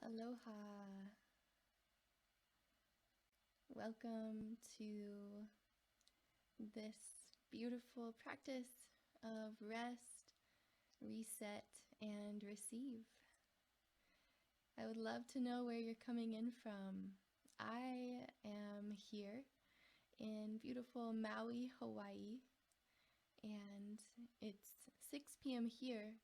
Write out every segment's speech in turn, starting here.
Aloha. Welcome to this beautiful practice of rest, reset, and receive. I would love to know where you're coming in from. I am here in beautiful Maui, Hawaii, and it's 6 p.m. here.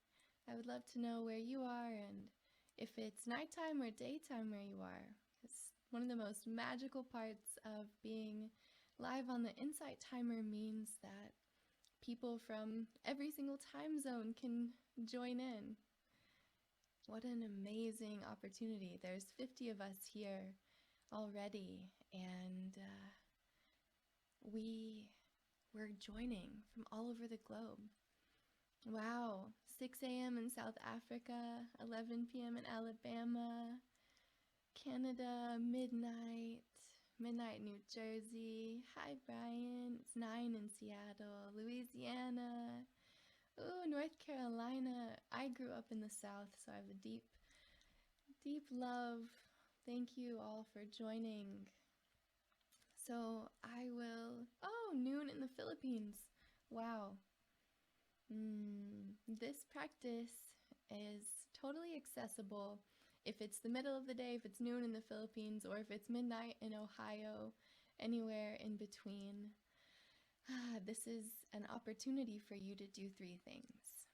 I would love to know where you are and if it's nighttime or daytime where you are. It's one of the most magical parts of being live on the Insight Timer means that people from every single time zone can join in. What an amazing opportunity. There's 50 of us here already, and we're joining from all over the globe. Wow, 6 a.m. in South Africa, 11 p.m. in Alabama, Canada, midnight New Jersey. Hi Brian, it's 9 in Seattle, Louisiana. Ooh, North Carolina. I grew up in the South, so I have a deep love. Thank you all for joining. So noon in the Philippines. Wow. This practice is totally accessible if it's the middle of the day, if it's noon in the Philippines, or if it's midnight in Ohio, anywhere in between. This is an opportunity for you to do 3 things.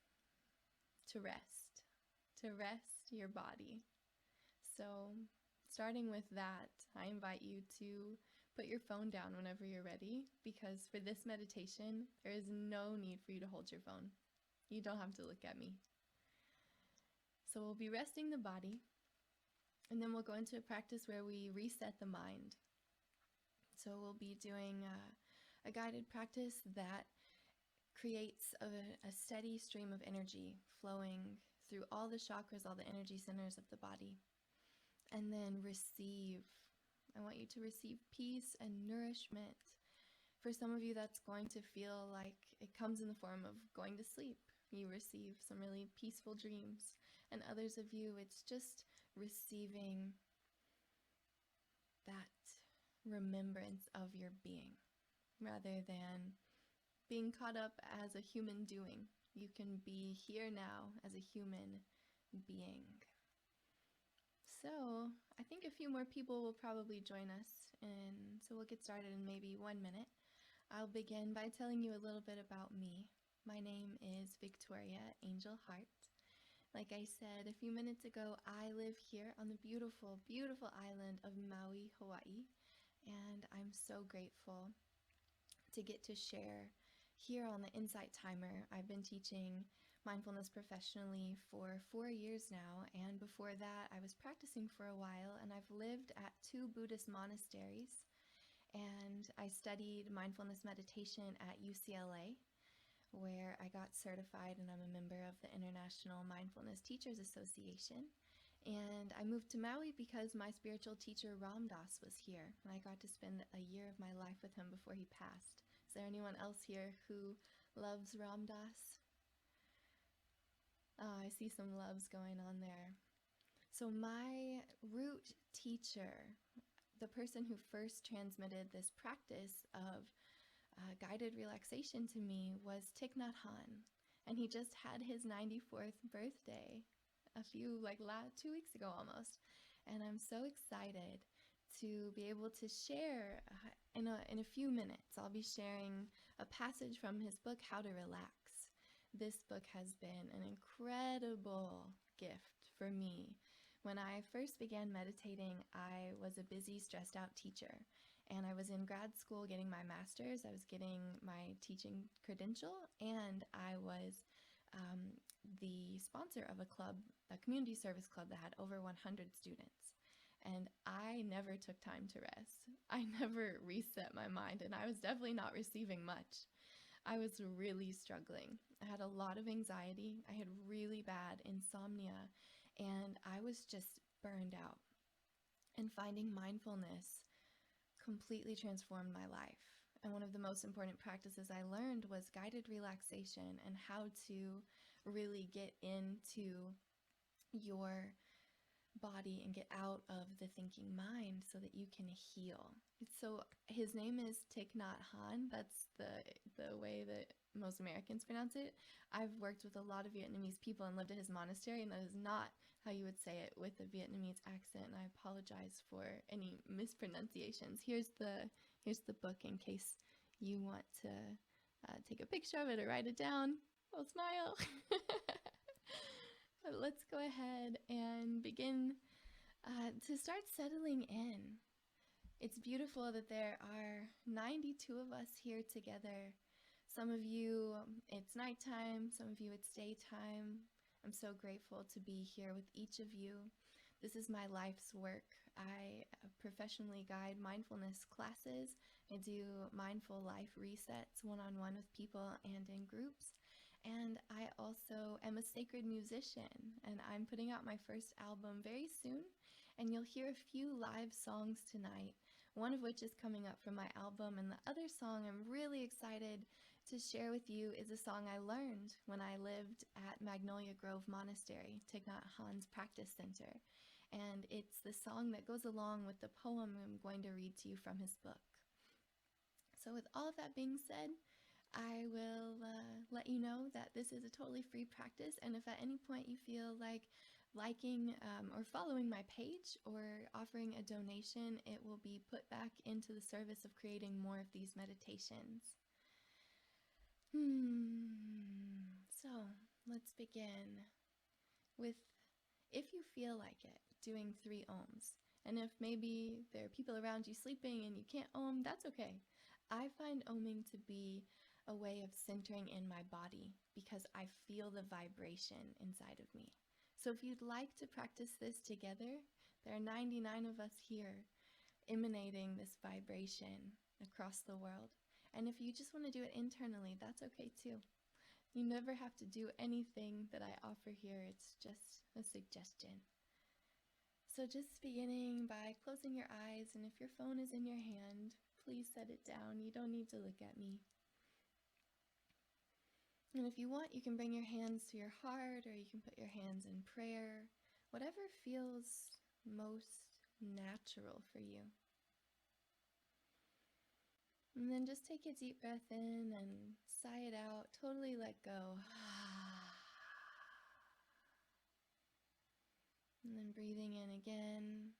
To rest your body. So starting with that, I invite you to put your phone down whenever you're ready, because for this meditation, there is no need for you to hold your phone. You don't have to look at me. So we'll be resting the body, and then we'll go into a practice where we reset the mind. So we'll be doing a guided practice that creates a steady stream of energy flowing through all the chakras, all the energy centers of the body. And then receive. I want you to receive peace and nourishment. For some of you, that's going to feel like it comes in the form of going to sleep. You receive some really peaceful dreams. And others of you, it's just receiving that remembrance of your being, rather than being caught up as a human doing. You can be here now as a human being. So I think a few more people will probably join us, and so we'll get started in maybe 1 minute. I'll begin by telling you a little bit about me. My name is Victoria Angel Hart. Like I said a few minutes ago, I live here on the beautiful, beautiful island of Maui, Hawaii, and I'm so grateful to get to share here on the Insight Timer. I've been teaching mindfulness professionally for 4 years now, and before that I was practicing for a while, and I've lived at 2 Buddhist monasteries, and I studied mindfulness meditation at UCLA, where I got certified, and I'm a member of the International Mindfulness Teachers Association. And I moved to Maui because my spiritual teacher Ram Dass was here, and I got to spend a year of my life with him before he passed. Is there anyone else here who loves Ram Dass? Oh, I see some loves going on there. So my root teacher, the person who first transmitted this practice of guided relaxation to me, was Thich Nhat Hanh, and he just had his 94th birthday 2 weeks ago almost, and I'm so excited to be able to share in a few minutes. I'll be sharing a passage from his book, How to Relax. This book has been an incredible gift for me. When I first began meditating, I was a busy, stressed out teacher, and I was in grad school getting my master's. I was getting my teaching credential, and I was the sponsor of a club, a community service club that had over 100 students. And I never took time to rest. I never reset my mind, and I was definitely not receiving much. I was really struggling. I had a lot of anxiety. I had really bad insomnia, and I was just burned out. And finding mindfulness completely transformed my life. And one of the most important practices I learned was guided relaxation, and how to really get into your body and get out of the thinking mind so that you can heal. So his name is Thich Nhat Hanh. That's the way that most Americans pronounce it. I've worked with a lot of Vietnamese people and lived at his monastery, and that is not how you would say it with a Vietnamese accent, and I apologize for any mispronunciations. Here's the book in case you want to take a picture of it or write it down. Oh, smile. But let's go ahead and begin to start settling in. It's beautiful that there are 92 of us here together. Some of you, it's nighttime. Some of you, it's daytime. I'm so grateful to be here with each of you. This is my life's work. I professionally guide mindfulness classes. I do mindful life resets one-on-one with people and in groups. And I also am a sacred musician, and I'm putting out my first album very soon, and you'll hear a few live songs tonight, one of which is coming up from my album, and the other song I'm really excited to share with you is a song I learned when I lived at Magnolia Grove Monastery, Thich Nhat Hanh's practice center, and it's the song that goes along with the poem I'm going to read to you from his book. So with all of that being said, I will let you know that this is a totally free practice, and if at any point you feel like liking or following my page or offering a donation, it will be put back into the service of creating more of these meditations. So let's begin with, if you feel like it, doing 3 ohms. And if maybe there are people around you sleeping and you can't ohm, that's okay. I find ohming to be a way of centering in my body because I feel the vibration inside of me. So if you'd like to practice this together, there are 99 of us here emanating this vibration across the world. And if you just want to do it internally, that's okay too. You never have to do anything that I offer here. It's just a suggestion. So just beginning by closing your eyes, and if your phone is in your hand, please set it down. You don't need to look at me. And if you want, you can bring your hands to your heart, or you can put your hands in prayer, whatever feels most natural for you. And then just take a deep breath in and sigh it out, totally let go. And then breathing in again.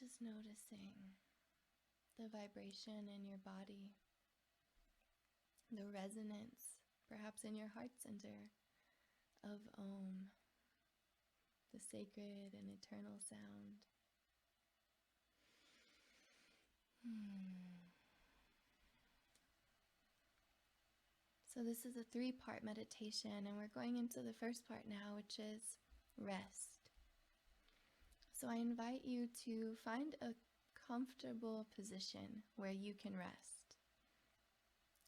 Just noticing the vibration in your body, the resonance, perhaps in your heart center, of Om, the sacred and eternal sound. So this is a 3-part meditation, and we're going into the first part now, which is rest. So I invite you to find a comfortable position where you can rest.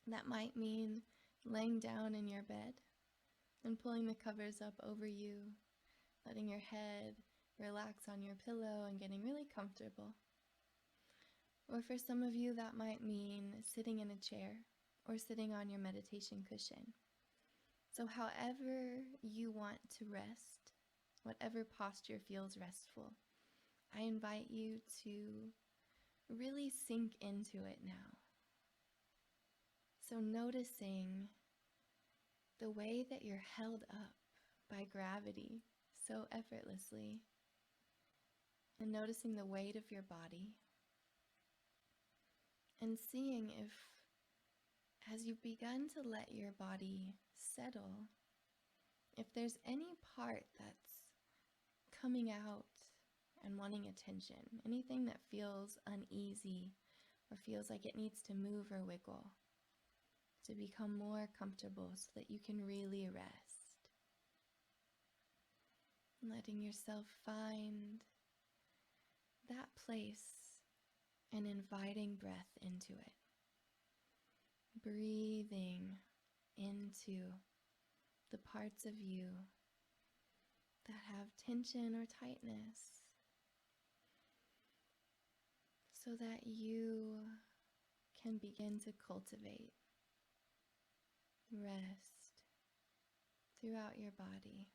That might mean laying down in your bed and pulling the covers up over you, letting your head relax on your pillow and getting really comfortable. Or for some of you, that might mean sitting in a chair or sitting on your meditation cushion. So however you want to rest, whatever posture feels restful, I invite you to really sink into it now. So noticing the way that you're held up by gravity so effortlessly, and noticing the weight of your body, and seeing if, as you've begun to let your body settle, if there's any part that's coming out and wanting attention, anything that feels uneasy or feels like it needs to move or wiggle to become more comfortable so that you can really rest. Letting yourself find that place and inviting breath into it. Breathing into the parts of you that have tension or tightness so that you can begin to cultivate rest throughout your body.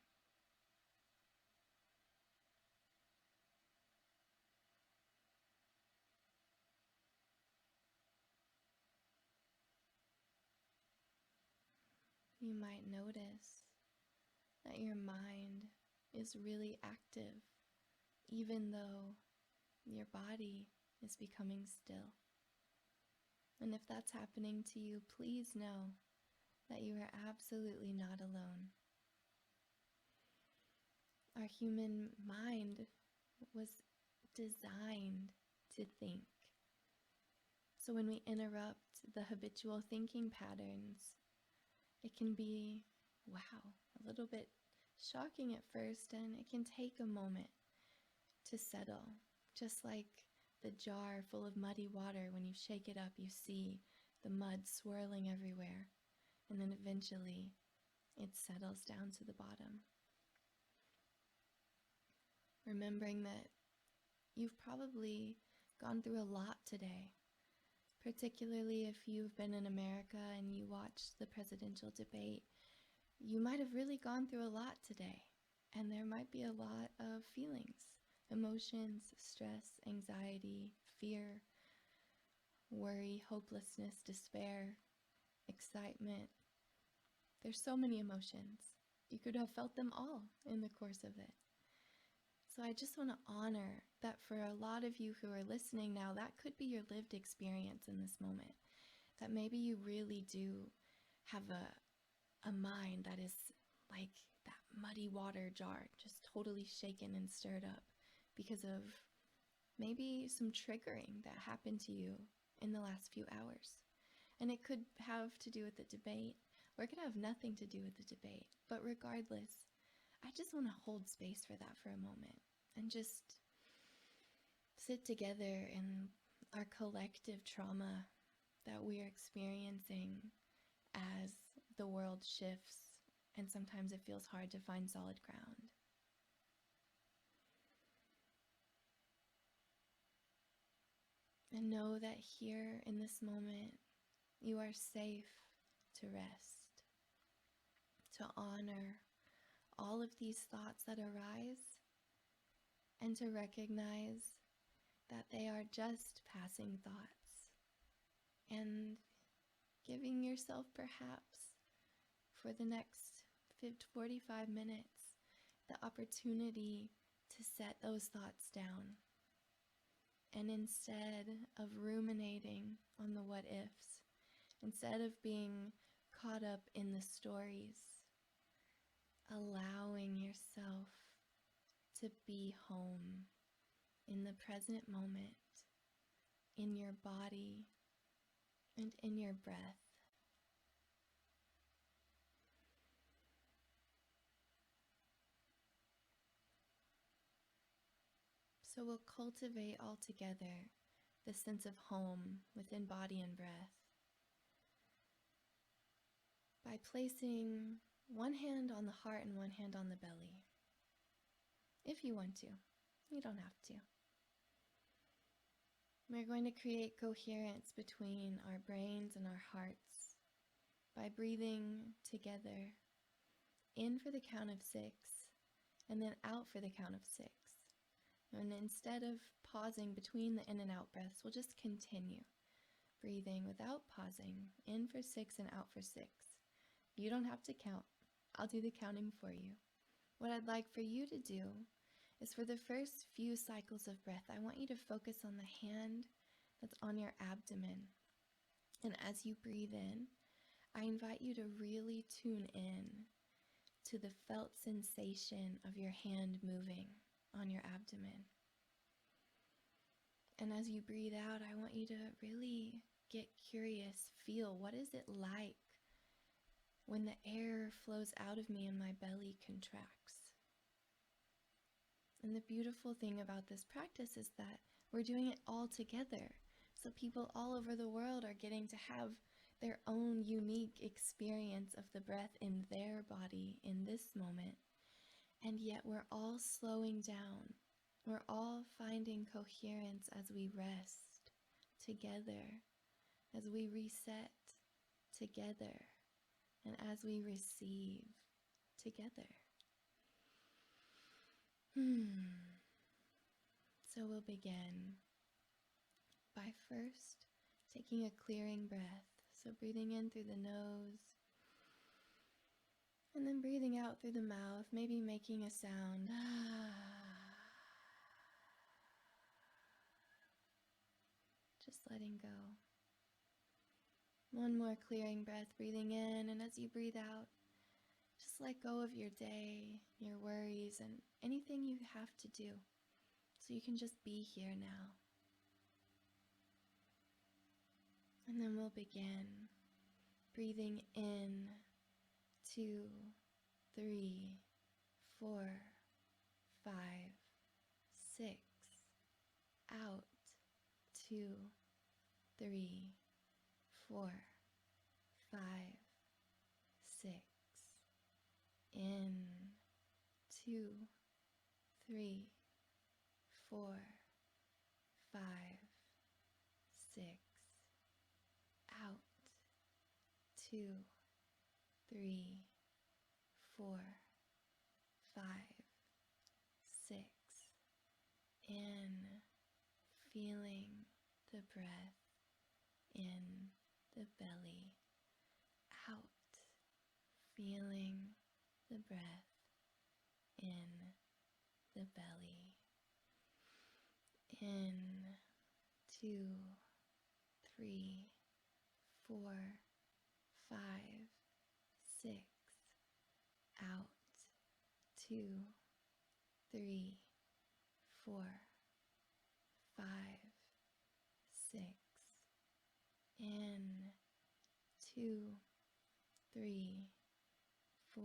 You might notice that your mind is really active, even though your body is becoming still. And if that's happening to you, please know that you are absolutely not alone. Our human mind was designed to think. So when we interrupt the habitual thinking patterns, it can be, wow, a little bit shocking at first, and it can take a moment to settle. Just like the jar full of muddy water, when you shake it up, you see the mud swirling everywhere, and then eventually it settles down to the bottom. Remembering that you've probably gone through a lot today, particularly if you've been in America and you watched the presidential debate. You might have really gone through a lot today, and there might be a lot of feelings, emotions, stress, anxiety, fear, worry, hopelessness, despair, excitement. There's so many emotions. You could have felt them all in the course of it. So I just want to honor that for a lot of you who are listening now, that could be your lived experience in this moment. That maybe you really do have a mind that is like that muddy water jar, just totally shaken and stirred up because of maybe some triggering that happened to you in the last few hours. And it could have to do with the debate, or it could have nothing to do with the debate. But regardless, I just want to hold space for that for a moment and just sit together in our collective trauma that we're experiencing as the world shifts, and sometimes it feels hard to find solid ground. And know that here in this moment, you are safe to rest, to honor all of these thoughts that arise, and to recognize that they are just passing thoughts, and giving yourself perhaps for the next 45 minutes the opportunity to set those thoughts down. And instead of ruminating on the what ifs, instead of being caught up in the stories, allowing yourself to be home in the present moment, in your body and in your breath. So we'll cultivate all together this sense of home within body and breath by placing one hand on the heart and one hand on the belly. If you want to, you don't have to. We're going to create coherence between our brains and our hearts by breathing together in for the count of 6 and then out for the count of 6. And instead of pausing between the in and out breaths, we'll just continue breathing without pausing, in for 6 and out for 6. You don't have to count. I'll do the counting for you. What I'd like for you to do is, for the first few cycles of breath, I want you to focus on the hand that's on your abdomen. And as you breathe in, I invite you to really tune in to the felt sensation of your hand moving on your abdomen. And as you breathe out, I want you to really get curious, feel what is it like when the air flows out of me and my belly contracts. And the beautiful thing about this practice is that we're doing it all together. So people all over the world are getting to have their own unique experience of the breath in their body in this moment. And yet we're all slowing down. We're all finding coherence as we rest together, as we reset together, and as we receive together. So we'll begin by first taking a clearing breath. So breathing in through the nose, and then breathing out through the mouth, maybe making a sound. Just letting go. One more clearing breath, breathing in, and as you breathe out, just let go of your day, your worries, and anything you have to do, so you can just be here now. And then we'll begin breathing in, 2, 3, 4, 5, 6, out, 2, 3, 4, 5, 6, in, 2, 3, 4, 5, 6, out, 2, 3, 4, 5, 6, in, feeling the breath in the belly, out, feeling the breath in the belly, in, 2, 3, 4, 5, 6, out, 2, 3, 4, 5, 6, in, 2, 3, 4,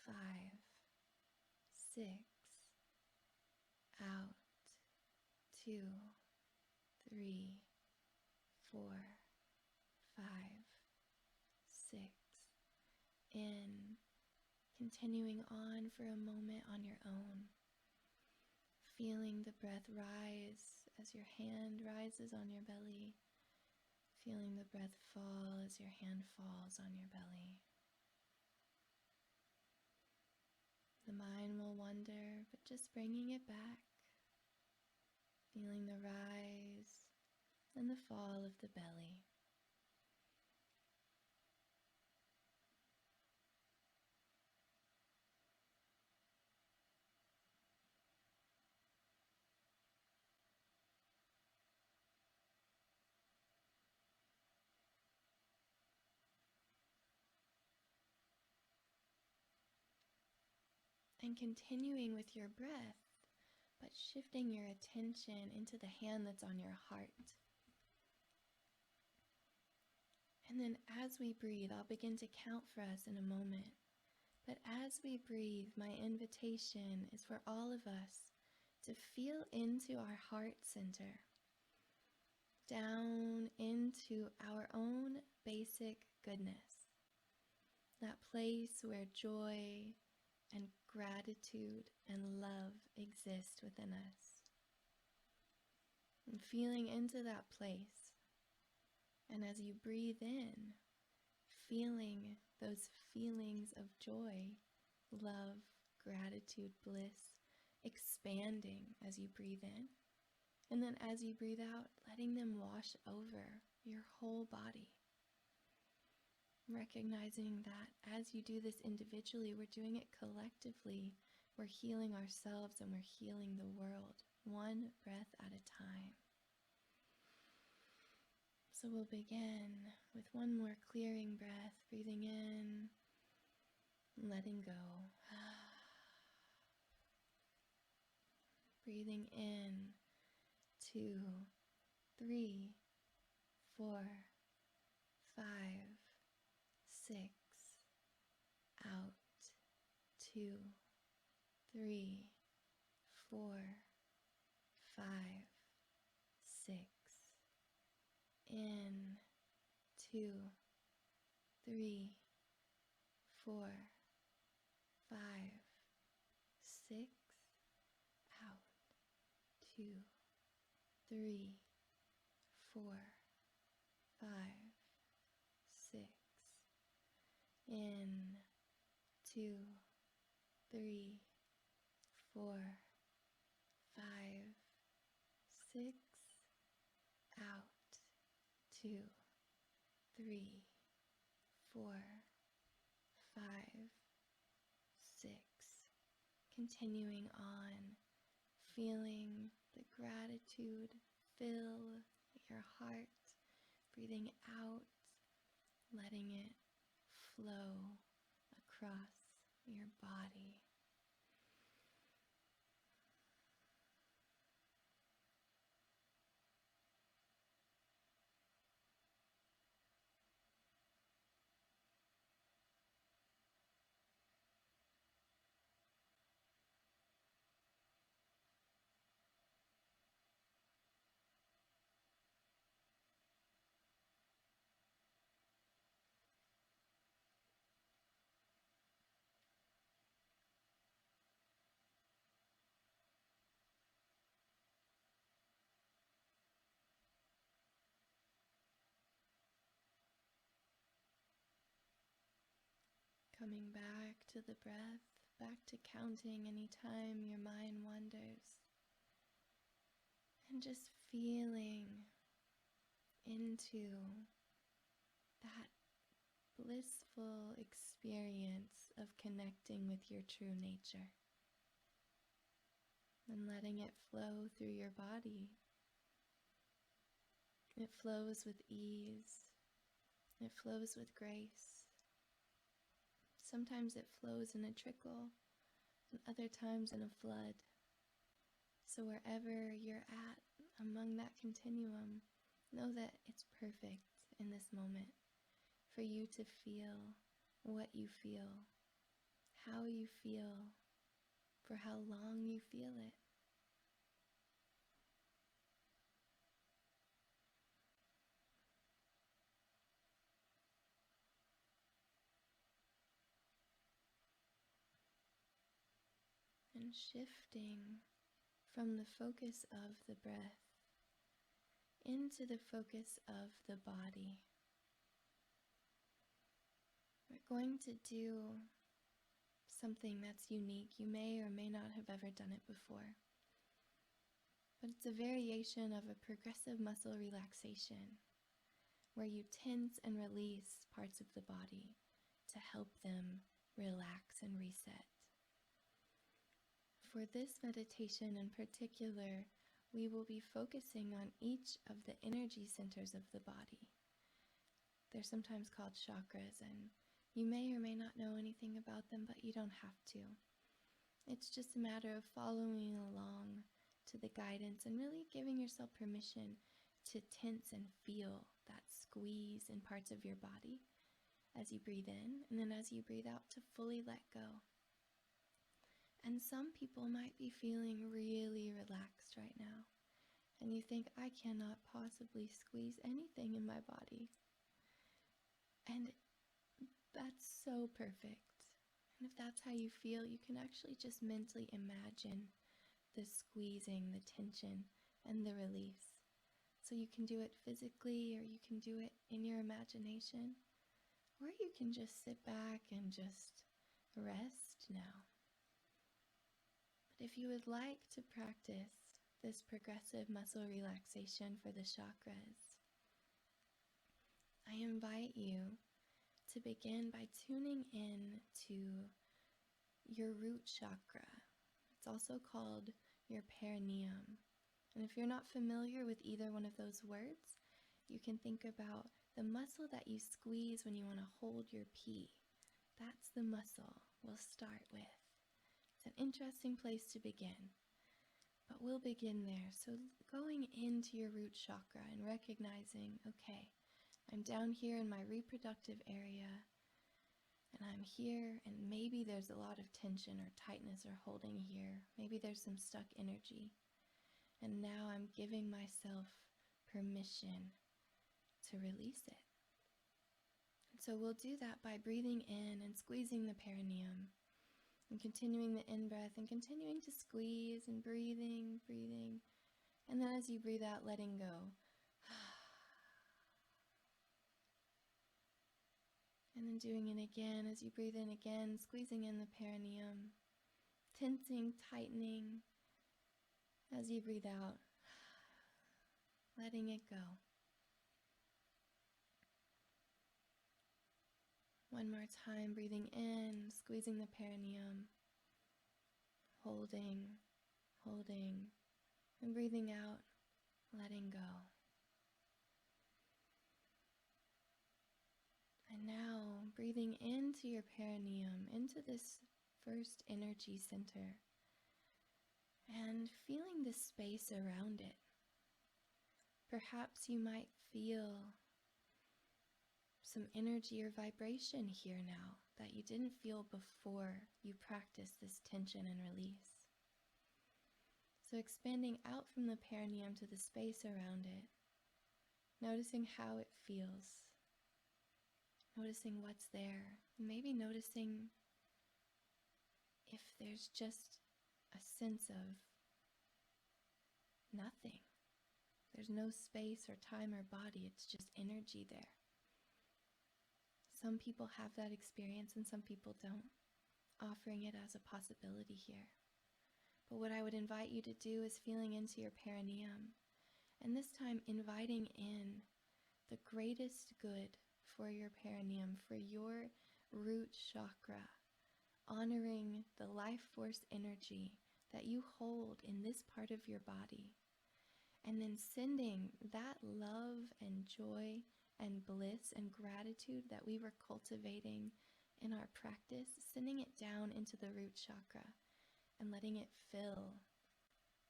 5, 6, out, 2, 3, 4, 5, 6, in, continuing on for a moment on your own, feeling the breath rise as your hand rises on your belly, feeling the breath fall as your hand falls on your belly. The mind will wander, but just bringing it back, feeling the rise and the fall of the belly. And continuing with your breath, but shifting your attention into the hand that's on your heart. And then as we breathe, I'll begin to count for us in a moment. But as we breathe, my invitation is for all of us to feel into our heart center, down into our own basic goodness, that place where joy and gratitude and love exist within us. And feeling into that place. And as you breathe in, feeling those feelings of joy, love, gratitude, bliss, expanding as you breathe in. And then as you breathe out, letting them wash over your whole body. Recognizing that as you do this individually, we're doing it collectively. We're healing ourselves and we're healing the world, one breath at a time. So we'll begin with one more clearing breath, breathing in, letting go. Breathing in, 2, 3, 4, 5, 6, out, 2, 3, 4, 5, 6, in, 2, 3, 4, 5, 6, out, 2, 3, 4, 5, 6, in, 2, 3, 4, 5, 6, out, 2, 3, 4, 5, 6. Continuing on, feeling the gratitude fill your heart, breathing out, letting it flow across your body. Coming back to the breath, back to counting anytime your mind wanders, and just feeling into that blissful experience of connecting with your true nature and letting it flow through your body. It flows with ease. It flows with grace. Sometimes it flows in a trickle, and other times in a flood. So wherever you're at among that continuum, know that it's perfect in this moment for you to feel what you feel, how you feel, for how long you feel it. And shifting from the focus of the breath into the focus of the body. We're going to do something that's unique. You may or may not have ever done it before, but it's a variation of a progressive muscle relaxation where you tense and release parts of the body to help them relax and reset. For this meditation in particular, we will be focusing on each of the energy centers of the body. They're sometimes called chakras, and you may or may not know anything about them, but you don't have to. It's just a matter of following along to the guidance and really giving yourself permission to tense and feel that squeeze in parts of your body as you breathe in, and then as you breathe out to fully let go. And some people might be feeling really relaxed right now, and you think, I cannot possibly squeeze anything in my body. And that's so perfect. And if that's how you feel, you can actually just mentally imagine the squeezing, the tension, and the release. So you can do it physically, or you can do it in your imagination, or you can just sit back and just rest now. But if you would like to practice this progressive muscle relaxation for the chakras, I invite you to begin by tuning in to your root chakra. It's also called your perineum. And if you're not familiar with either one of those words, you can think about the muscle that you squeeze when you want to hold your pee. That's the muscle we'll start with. It's an interesting place to begin. But we'll begin there. So going into your root chakra and recognizing, okay, I'm down here in my reproductive area, and I'm here, and maybe there's a lot of tension or tightness or holding here. Maybe there's some stuck energy. And now I'm giving myself permission to release it. And so we'll do that by breathing in and squeezing the perineum, and continuing the in-breath and continuing to squeeze and breathing. And then as you breathe out, letting go. And then doing it again as you breathe in again, squeezing in the perineum, tensing, tightening. As you breathe out, letting it go. One more time, breathing in, squeezing the perineum, holding, and breathing out, letting go. And now, breathing into your perineum, into this first energy center, and feeling the space around it. Perhaps you might feel some energy or vibration here now that you didn't feel before you practiced this tension and release. So expanding out from the perineum to the space around it, noticing how it feels, noticing what's there, maybe noticing if there's just a sense of nothing. There's no space or time or body, it's just energy there. Some people have that experience and some people don't, offering it as a possibility here. But what I would invite you to do is feeling into your perineum, and this time inviting in the greatest good for your perineum, for your root chakra, honoring the life force energy that you hold in this part of your body, and then sending that love and joy and bliss and gratitude that we were cultivating in our practice, sending it down into the root chakra and letting it fill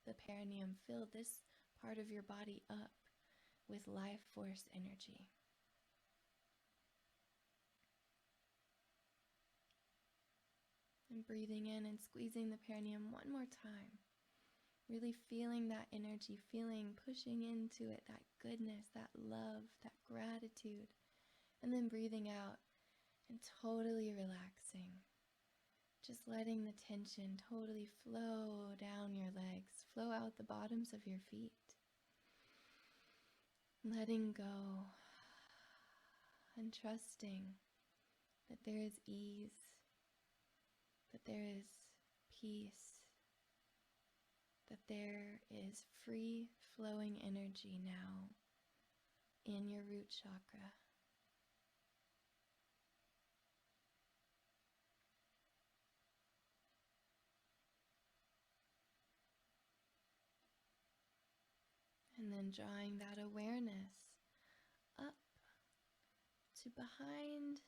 the perineum, fill this part of your body up with life force energy. And breathing in and squeezing the perineum one more time. Really feeling that energy, pushing into it, that goodness, that love, that gratitude. And then breathing out and totally relaxing. Just letting the tension totally flow down your legs, flow out the bottoms of your feet. Letting go and trusting that there is ease, that there is peace, that there is free flowing energy now in your root chakra. And then drawing that awareness up to behind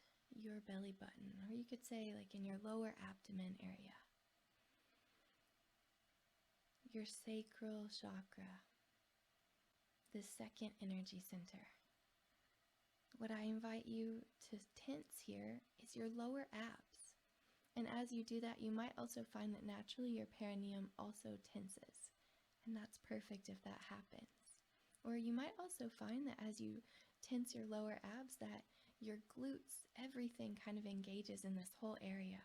your belly button, or you could say like in your lower abdomen area. Your sacral chakra, the second energy center. What I invite you to tense here is your lower abs. And as you do that, you might also find that naturally your perineum also tenses. And that's perfect if that happens. Or you might also find that as you tense your lower abs, that your glutes, everything kind of engages in this whole area.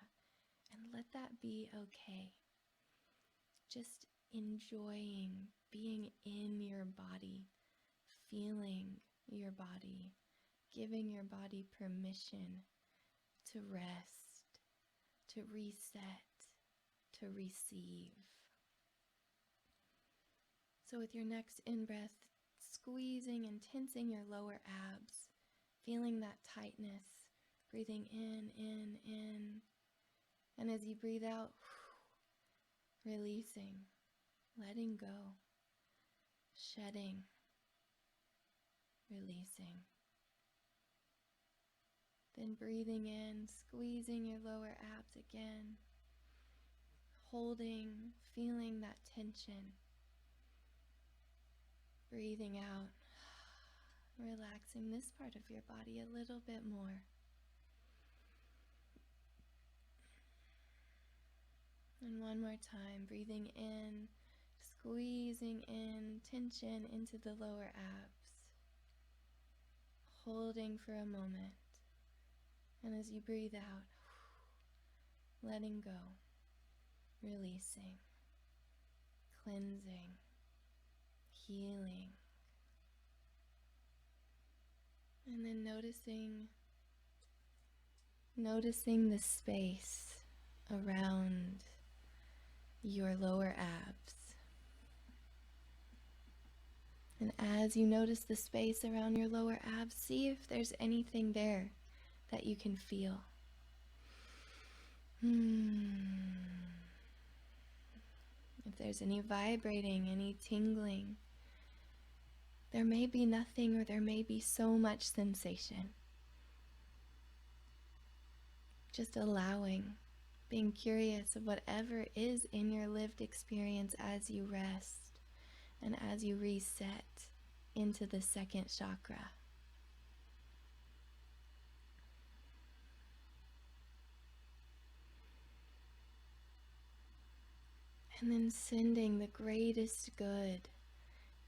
And let that be okay. Just enjoying being in your body, feeling your body, giving your body permission to rest, to reset, to receive. So with your next in-breath, squeezing and tensing your lower abs, feeling that tightness, breathing in. And as you breathe out, releasing, letting go, shedding, releasing. Then breathing in, squeezing your lower abs again, holding, feeling that tension, Breathing out, relaxing this part of your body a little bit more. And one more time, breathing in, squeezing in tension into the lower abs, holding for a moment. And as you breathe out, letting go, releasing, cleansing, healing. And then noticing the space around your lower abs. And as you notice the space around your lower abs, see if there's anything there that you can feel. If there's any vibrating, any tingling, there may be nothing, or there may be so much sensation. Just allowing, being curious of whatever is in your lived experience as you rest and as you reset into the second chakra. And then sending the greatest good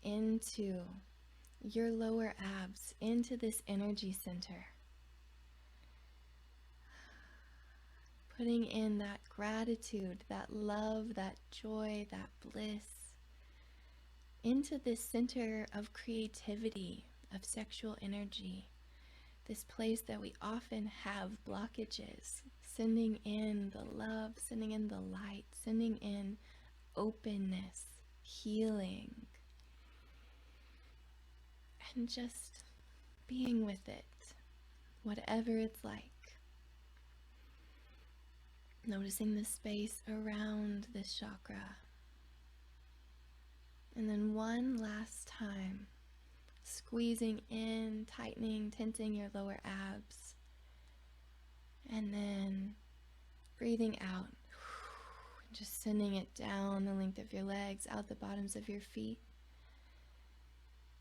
into your lower abs, into this energy center. Putting in that gratitude, that love, that joy, that bliss into this center of creativity, of sexual energy. This place that we often have blockages. Sending in the love, sending in the light, sending in openness, healing, and just being with it, whatever it's like. Noticing the space around this chakra. And then one last time, squeezing in, tightening, tensing your lower abs. And then breathing out. Just sending it down the length of your legs, out the bottoms of your feet.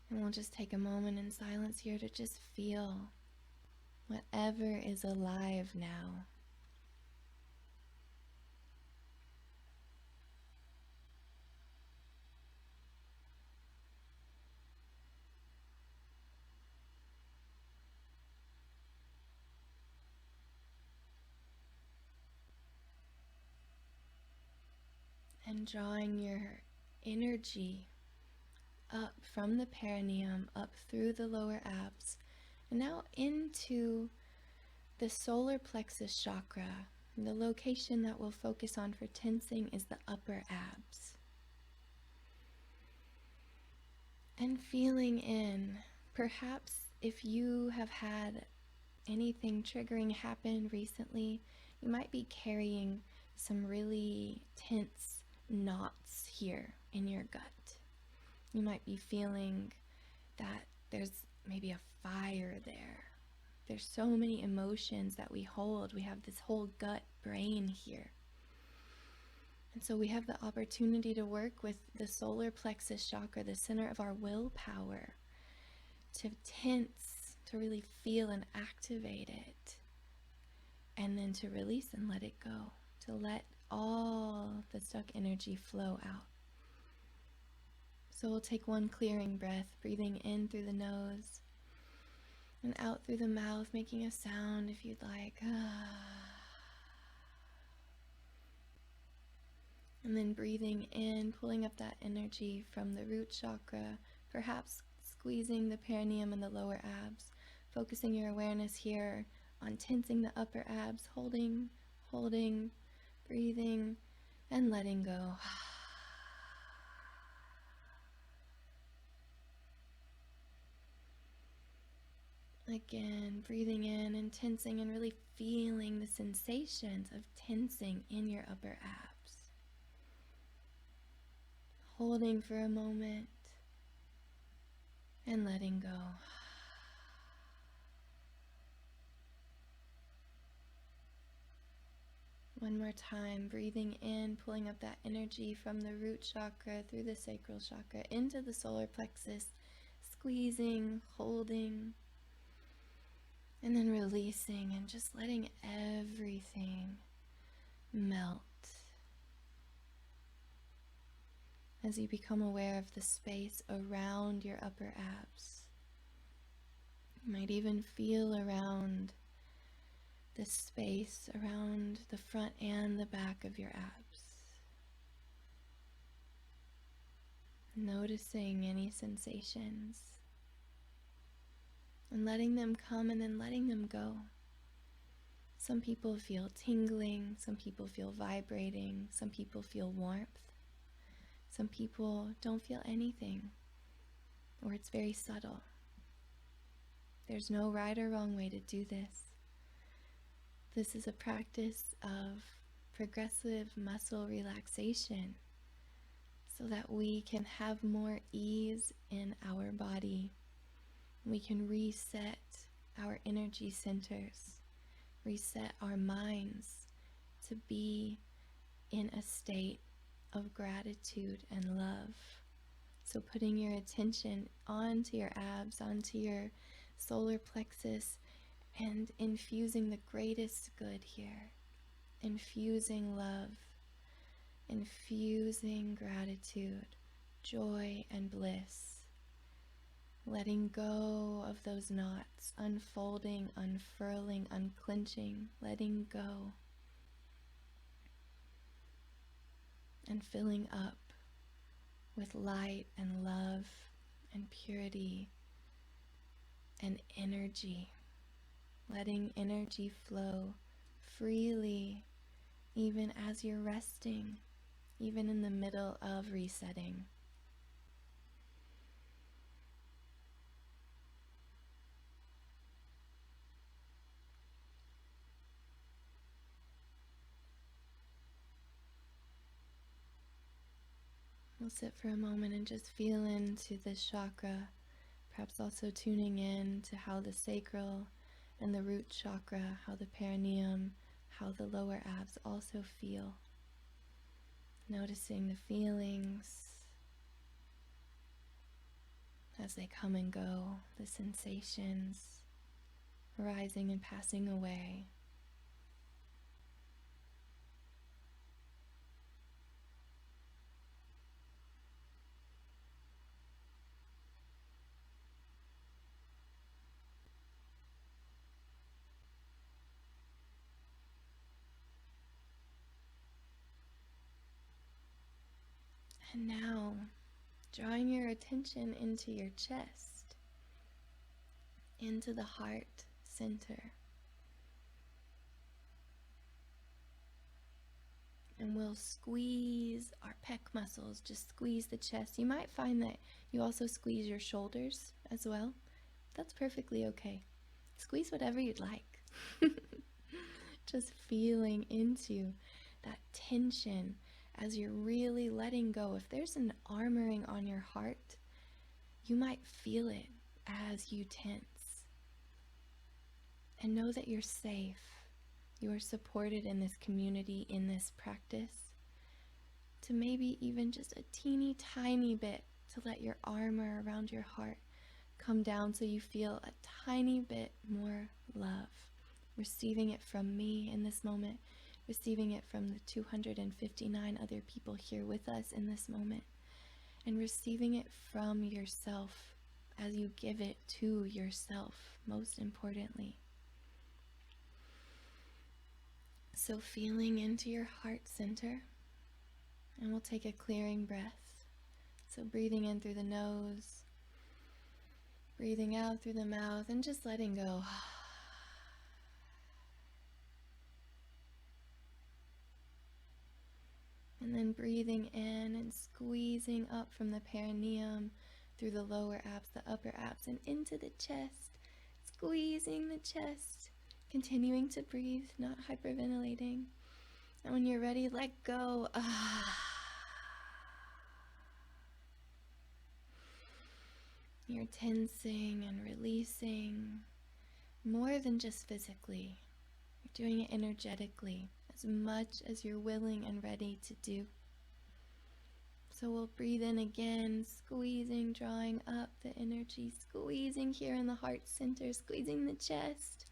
And we'll just take a moment in silence here to just feel whatever is alive now. And drawing your energy up from the perineum, up through the lower abs, and now into the solar plexus chakra. And the location that we'll focus on for tensing is the upper abs. And feeling in, perhaps if you have had anything triggering happen recently, you might be carrying some really tense knots here in your gut. You might be feeling that there's maybe a fire there. There's so many emotions that we hold. We have this whole gut brain here. And so we have the opportunity to work with the solar plexus chakra, the center of our willpower, to tense, to really feel and activate it, and then to release and let it go, to let all the stuck energy flow out. So we'll take one clearing breath, breathing in through the nose and out through the mouth, making a sound if you'd like. And then breathing in, pulling up that energy from the root chakra, perhaps squeezing the perineum and the lower abs, focusing your awareness here on tensing the upper abs, holding, breathing, and letting go. Again, breathing in and tensing and really feeling the sensations of tensing in your upper abs. Holding for a moment and letting go. One more time, breathing in, pulling up that energy from the root chakra through the sacral chakra into the solar plexus, squeezing, holding, and then releasing and just letting everything melt. As you become aware of the space around your upper abs, you might even feel around the space around the front and the back of your abs. Noticing any sensations and letting them come and then letting them go. Some people feel tingling, some people feel vibrating, some people feel warmth, some people don't feel anything, or it's very subtle. There's no right or wrong way to do this. This is a practice of progressive muscle relaxation so that we can have more ease in our body. We can reset our energy centers, reset our minds to be in a state of gratitude and love. So putting your attention onto your abs, onto your solar plexus, and infusing the greatest good here. Infusing love, infusing gratitude, joy and bliss. Letting go of those knots, unfolding, unfurling, unclenching, letting go. And filling up with light and love and purity and energy. Letting energy flow freely, even as you're resting, even in the middle of resetting. We'll sit for a moment and just feel into this chakra, perhaps also tuning in to how the sacral and the root chakra, how the perineum, how the lower abs also feel. Noticing the feelings as they come and go, the sensations arising and passing away. And now, drawing your attention into your chest, into the heart center. And we'll squeeze our pec muscles, just squeeze the chest. You might find that you also squeeze your shoulders as well. That's perfectly okay. Squeeze whatever you'd like. Just feeling into that tension as you're really letting go. If there's an armoring on your heart, you might feel it as you tense. And know that you're safe. You are supported in this community, in this practice, to maybe even just a teeny tiny bit to let your armor around your heart come down so you feel a tiny bit more love. Receiving it from me in this moment, receiving it from the 259 other people here with us in this moment, and receiving it from yourself as you give it to yourself, most importantly. So feeling into your heart center, and we'll take a clearing breath. So breathing in through the nose, breathing out through the mouth, and just letting go. And then breathing in and squeezing up from the perineum through the lower abs, the upper abs, and into the chest. Squeezing the chest. Continuing to breathe, not hyperventilating. And when you're ready, let go. You're tensing and releasing more than just physically. You're doing it energetically as much as you're willing and ready to do. So we'll breathe in again, squeezing, drawing up the energy, squeezing here in the heart center, squeezing the chest,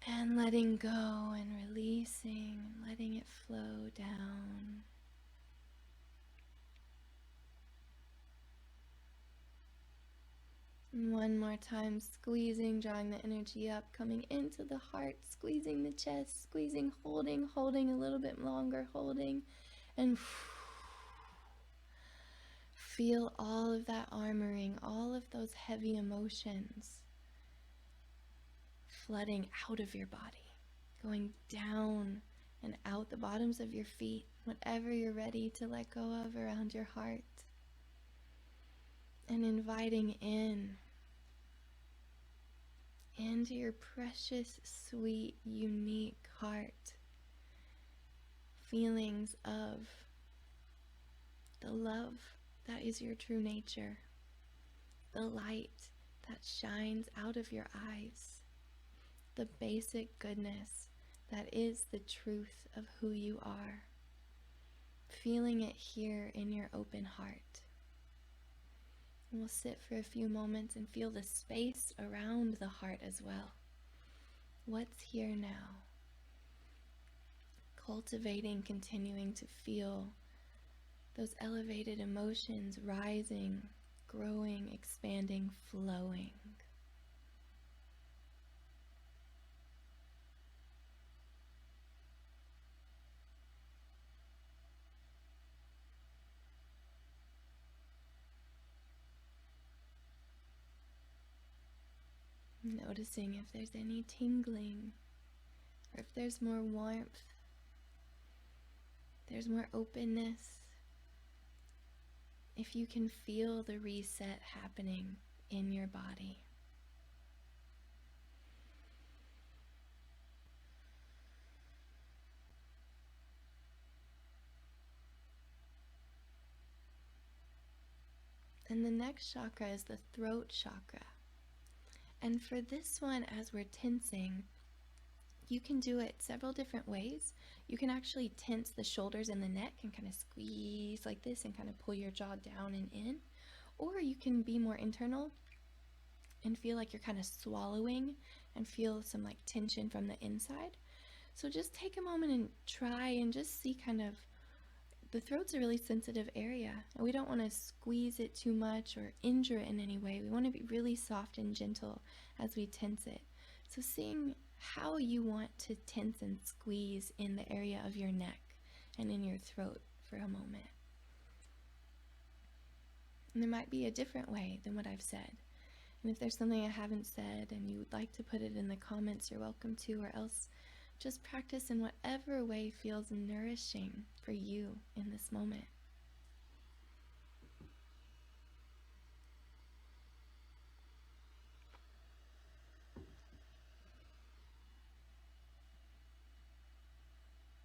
and letting go and releasing, and letting it flow down. And one more time, squeezing, drawing the energy up, coming into the heart, squeezing the chest, squeezing, holding a little bit longer, holding, and feel all of that armoring, all of those heavy emotions flooding out of your body, going down and out the bottoms of your feet, whatever you're ready to let go of around your heart, and inviting into your precious, sweet, unique heart feelings of the love that is your true nature, the light that shines out of your eyes, the basic goodness that is the truth of who you are, feeling it here in your open heart. And we'll sit for a few moments and feel the space around the heart as well. What's here now? Cultivating, continuing to feel those elevated emotions rising, growing, expanding, flowing. Noticing if there's any tingling, or if there's more warmth, there's more openness, if you can feel the reset happening in your body. And the next chakra is the throat chakra. And for this one, as we're tensing, you can do it several different ways. You can actually tense the shoulders and the neck and kind of squeeze like this and kind of pull your jaw down and in. Or you can be more internal and feel like you're kind of swallowing and feel some like tension from the inside. So just take a moment and try and just see kind of, the throat's a really sensitive area, and we don't want to squeeze it too much or injure it in any way. We want to be really soft and gentle as we tense it. So seeing how you want to tense and squeeze in the area of your neck and in your throat for a moment. And there might be a different way than what I've said. And if there's something I haven't said and you would like to put it in the comments, you're welcome to, or else just practice in whatever way feels nourishing for you in this moment.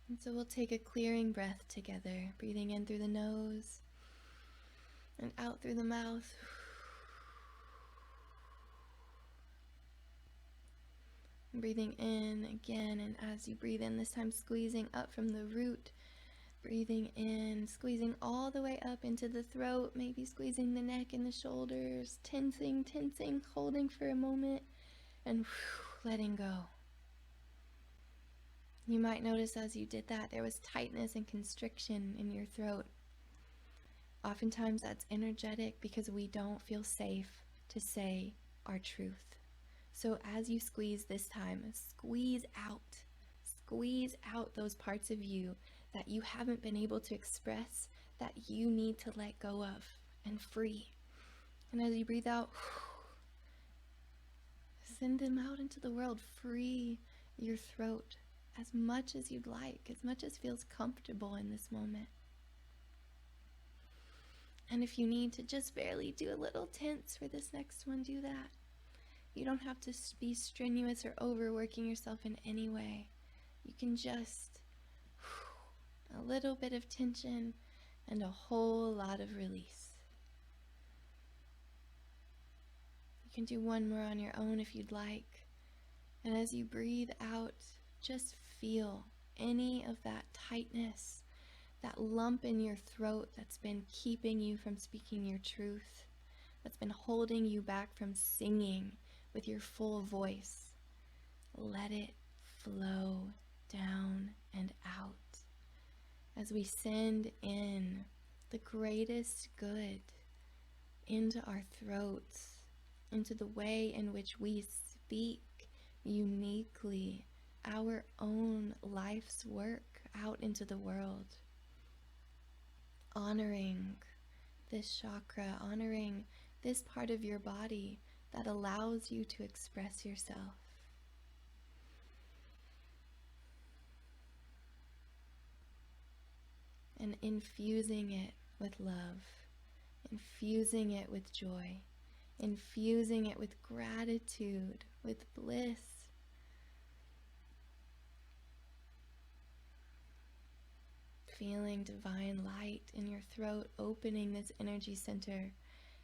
And so we'll take a clearing breath together, breathing in through the nose and out through the mouth. Breathing in again, and as you breathe in, this time squeezing up from the root, breathing in, squeezing all the way up into the throat, maybe squeezing the neck and the shoulders, tensing, holding for a moment, and letting go. You might notice as you did that, there was tightness and constriction in your throat. Oftentimes that's energetic because we don't feel safe to say our truth. So as you squeeze this time, squeeze out those parts of you that you haven't been able to express, that you need to let go of and free. And as you breathe out, send them out into the world. Free your throat as much as you'd like, as much as feels comfortable in this moment. And if you need to just barely do a little tense for this next one, do that. You don't have to be strenuous or overworking yourself in any way. You can just a little bit of tension and a whole lot of release. You can do one more on your own if you'd like. And as you breathe out, just feel any of that tightness, that lump in your throat that's been keeping you from speaking your truth, that's been holding you back from singing with your full voice. Let it flow down and out as we send in the greatest good into our throats, into the way in which we speak uniquely our own life's work out into the world. Honoring this chakra, honoring this part of your body that allows you to express yourself. And infusing it with love, infusing it with joy, infusing it with gratitude, with bliss. Feeling divine light in your throat, opening this energy center,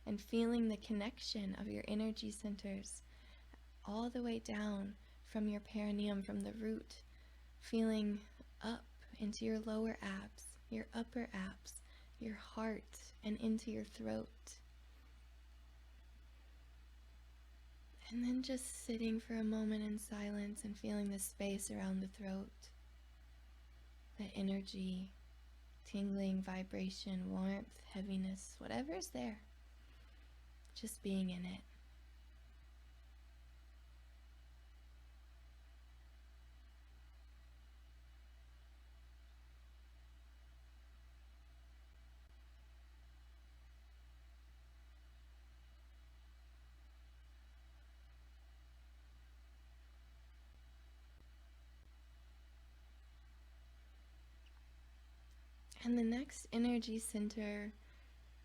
and feeling the connection of your energy centers all the way down from your perineum, from the root, feeling up into your lower abs, your upper abs, your heart, and into your throat. And then just sitting for a moment in silence and feeling the space around the throat, the energy, tingling, vibration, warmth, heaviness, whatever's there, just being in it. And the next energy center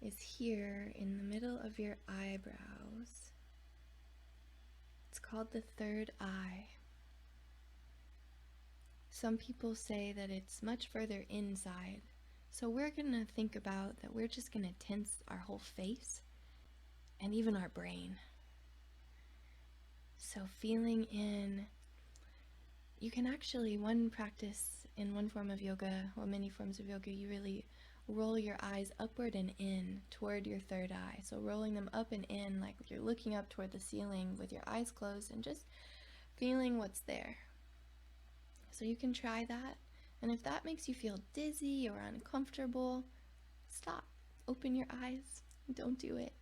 is here in the middle of your eyebrows. It's called the third eye. Some people say that it's much further inside. So we're going to think about that we're just going to tense our whole face and even our brain. So feeling in, you can actually, one practice in one form of yoga, or many forms of yoga, you really roll your eyes upward and in toward your third eye. So rolling them up and in like you're looking up toward the ceiling with your eyes closed and just feeling what's there. So you can try that. And if that makes you feel dizzy or uncomfortable, stop. Open your eyes. Don't do it.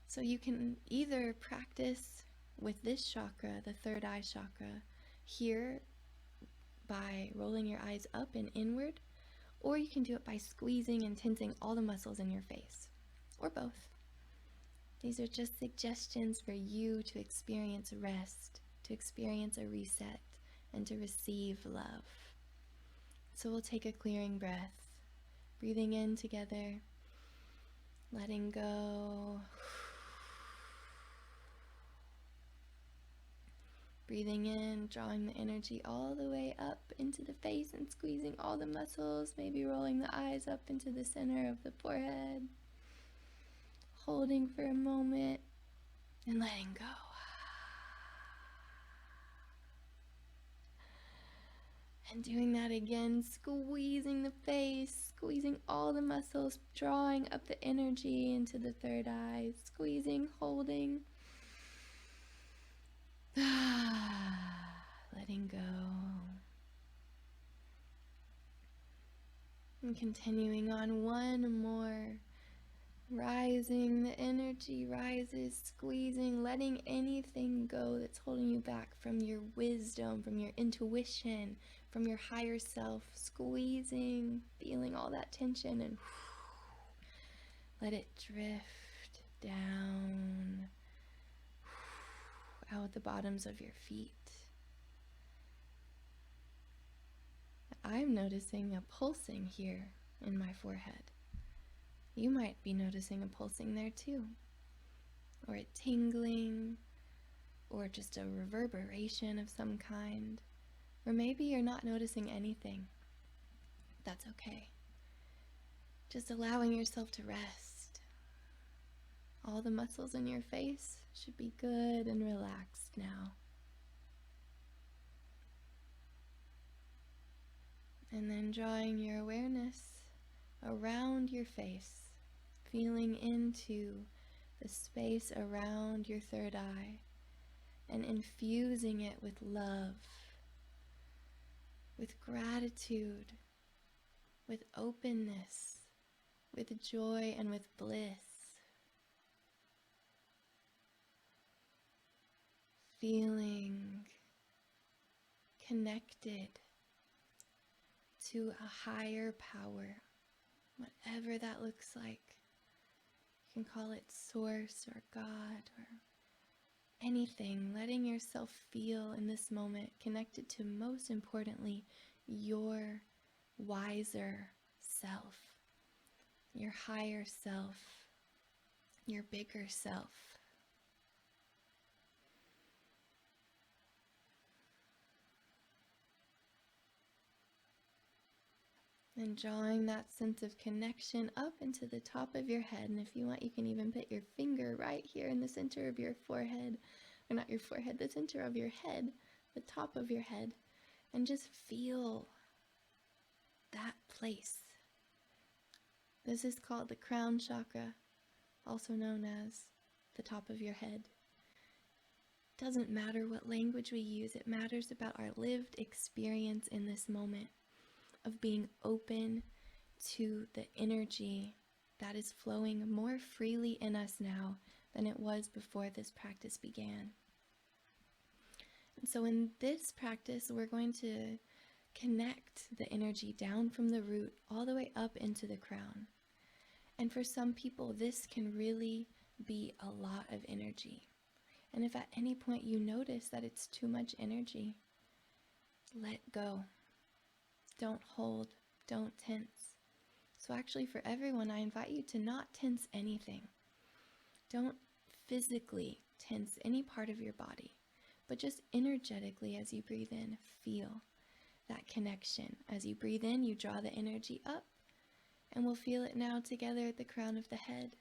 So you can either practice with this chakra, the third eye chakra, here by rolling your eyes up and inward, or you can do it by squeezing and tensing all the muscles in your face, or both. These are just suggestions for you to experience rest, to experience a reset, and to receive love. So we'll take a clearing breath, breathing in together, letting go. Breathing in, drawing the energy all the way up into the face and squeezing all the muscles, maybe rolling the eyes up into the center of the forehead. Holding for a moment and letting go. And doing that again, squeezing the face, squeezing all the muscles, drawing up the energy into the third eye, squeezing, holding. Letting go. And continuing on one more. Rising, the energy rises, squeezing, letting anything go that's holding you back from your wisdom, from your intuition, from your higher self. Squeezing, feeling all that tension, and let it drift down out the bottoms of your feet. I'm noticing a pulsing here in my forehead. You might be noticing a pulsing there too, or a tingling, or just a reverberation of some kind, or maybe you're not noticing anything. That's okay. Just allowing yourself to rest. All the muscles in your face should be good and relaxed now. And then drawing your awareness around your face, feeling into the space around your third eye and infusing it with love, with gratitude, with openness, with joy, and with bliss. Feeling connected to a higher power, whatever that looks like. You can call it source or God or anything. Letting yourself feel in this moment connected to, most importantly, your wiser self, your higher self, your bigger self. And drawing that sense of connection up into the top of your head. And if you want, you can even put your finger right here in the center of your forehead, or not your forehead, the center of your head, the top of your head, and just feel that place. This is called the crown chakra, also known as the top of your head. Doesn't matter what language we use, it matters about our lived experience in this moment of being open to the energy that is flowing more freely in us now than it was before this practice began. And so in this practice, we're going to connect the energy down from the root all the way up into the crown. And for some people, this can really be a lot of energy. And if at any point you notice that it's too much energy, let go. Don't hold, don't tense. So actually for everyone, I invite you to not tense anything. Don't physically tense any part of your body, but just energetically as you breathe in, feel that connection. As you breathe in, you draw the energy up, and we'll feel it now together at the crown of the head.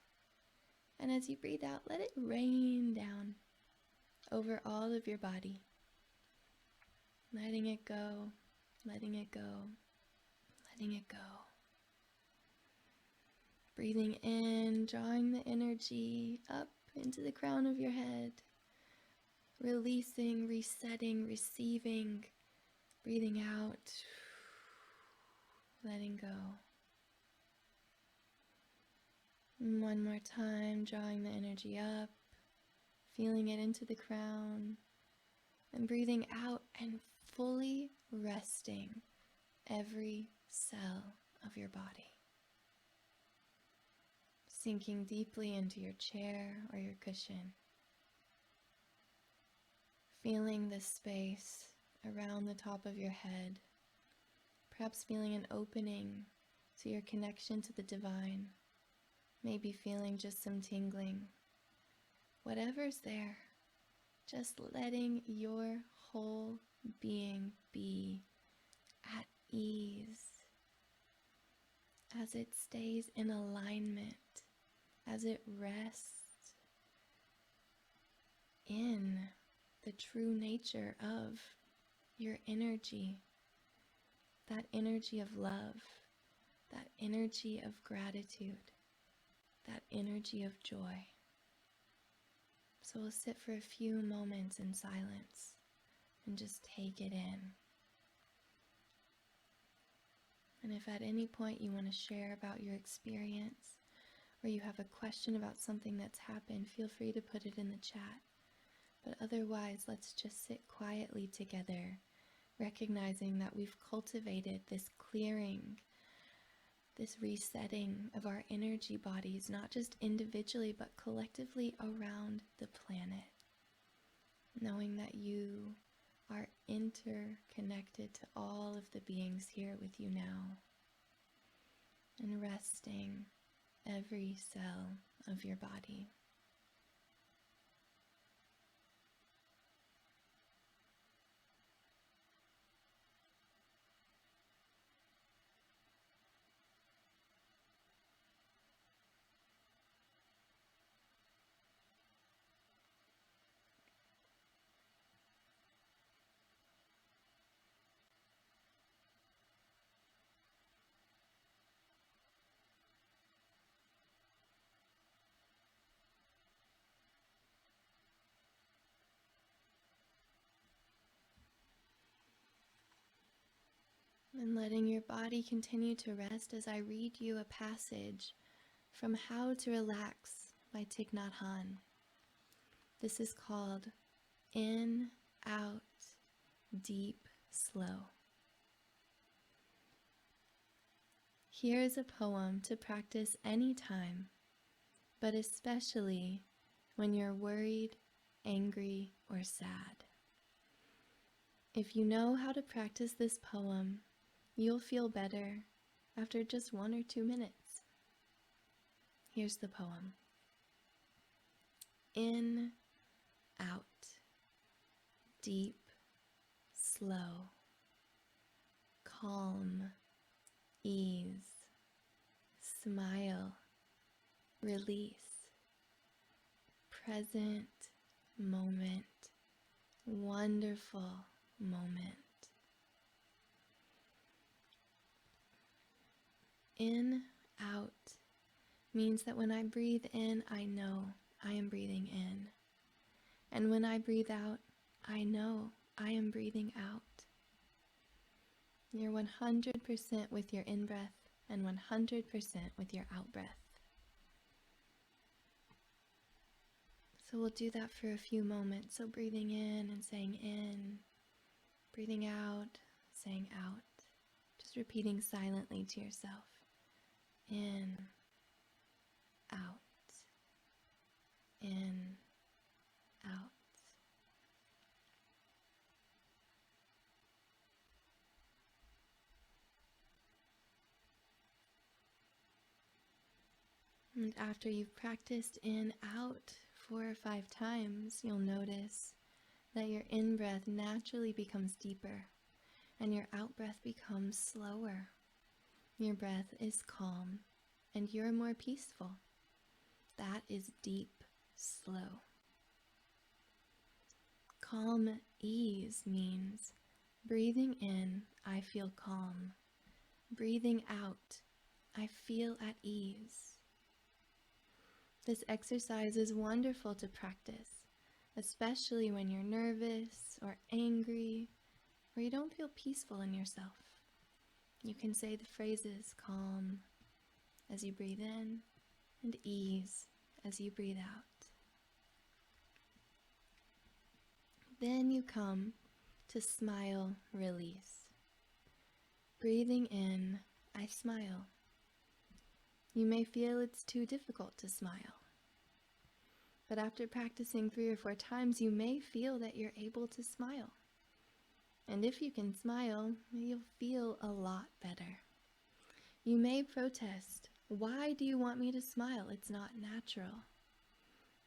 And as you breathe out, let it rain down over all of your body. Letting it go, letting it go, letting it go. Breathing in, drawing the energy up into the crown of your head. Releasing, resetting, receiving. Breathing out, letting go. And one more time, drawing the energy up, feeling it into the crown, and breathing out and fully resting every cell of your body. Sinking deeply into your chair or your cushion. Feeling the space around the top of your head. Perhaps feeling an opening to your connection to the divine. Maybe feeling just some tingling. Whatever's there, just letting your whole being be at ease as it stays in alignment, as it rests in the true nature of your energy, that energy of love, that energy of gratitude, that energy of joy. So we'll sit for a few moments in silence and just take it in. And if at any point you want to share about your experience, or you have a question about something that's happened, feel free to put it in the chat. But otherwise, let's just sit quietly together, recognizing that we've cultivated this clearing, this resetting of our energy bodies, not just individually, but collectively around the planet. Knowing that you are interconnected to all of the beings here with you now, and resting every cell of your body. And letting your body continue to rest as I read you a passage from How to Relax by Thich Nhat Hanh. This is called In, Out, Deep, Slow. Here is a poem to practice anytime, but especially when you're worried, angry, or sad. If you know how to practice this poem, you'll feel better after just 1 or 2 minutes. Here's the poem. In, out, deep, slow, calm, ease, smile, release, present moment, wonderful moment. In, out means that when I breathe in, I know I am breathing in. And when I breathe out, I know I am breathing out. You're 100% with your in-breath and 100% with your out-breath. So we'll do that for a few moments. So breathing in and saying in, breathing out, saying out. Just repeating silently to yourself. In, out, in, out. And after you've practiced in, out 4 or 5 times, you'll notice that your in-breath naturally becomes deeper and your out-breath becomes slower. Your breath is calm and you're more peaceful. That is deep, slow. Calm ease means breathing in, I feel calm. Breathing out, I feel at ease. This exercise is wonderful to practice, especially when you're nervous or angry or you don't feel peaceful in yourself. You can say the phrases calm as you breathe in and ease as you breathe out. Then you come to smile, release. Breathing in, I smile. You may feel it's too difficult to smile. But after practicing 3 or 4 times, you may feel that you're able to smile. And if you can smile, you'll feel a lot better. You may protest, why do you want me to smile? It's not natural.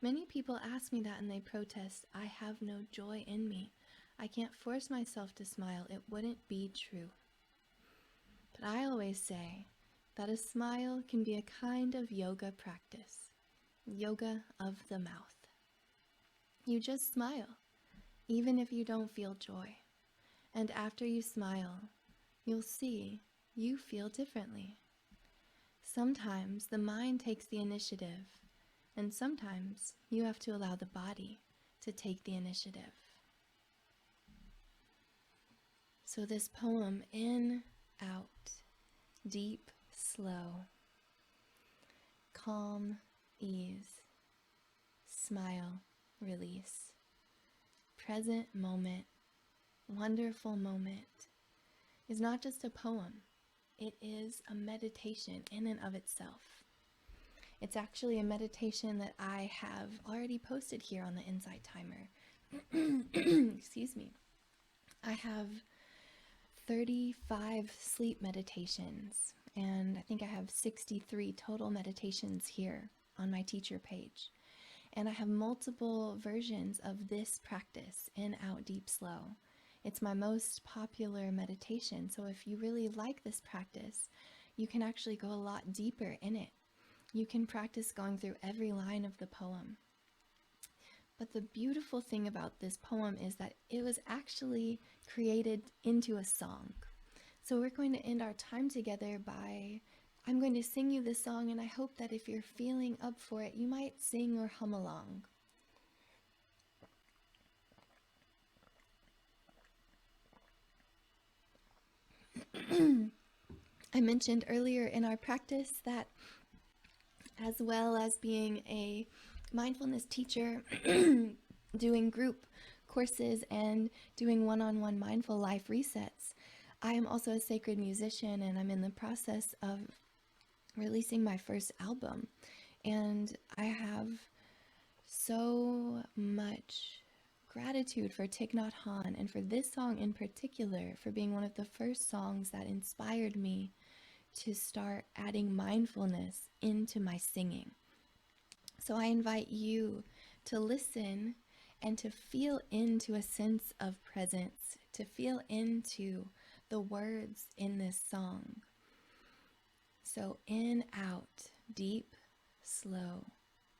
Many people ask me that and they protest, I have no joy in me. I can't force myself to smile. It wouldn't be true. But I always say that a smile can be a kind of yoga practice. Yoga of the mouth. You just smile, even if you don't feel joy. And after you smile, you'll see you feel differently. Sometimes the mind takes the initiative, and sometimes you have to allow the body to take the initiative. So this poem, in, out, deep, slow, calm, ease, smile, release, present moment, wonderful moment, is not just a poem. It is a meditation in and of itself. It's actually a meditation that I have already posted here on the Insight Timer. Excuse me. I have 35 sleep meditations, and I think I have 63 total meditations here on my teacher page. And I have multiple versions of this practice, in, out, deep, slow. It's my most popular meditation, so if you really like this practice, you can actually go a lot deeper in it. You can practice going through every line of the poem. But the beautiful thing about this poem is that it was actually created into a song. So we're going to end our time together by, I'm going to sing you this song, and I hope that if you're feeling up for it, you might sing or hum along. I mentioned earlier in our practice that as well as being a mindfulness teacher, doing group courses and doing one-on-one mindful life resets, I am also a sacred musician, and I'm in the process of releasing my first album. And I have so much gratitude for Thich Nhat Hanh, and for this song in particular, for being one of the first songs that inspired me to start adding mindfulness into my singing. So I invite you to listen and to feel into a sense of presence, to feel into the words in this song. So in, out, deep, slow,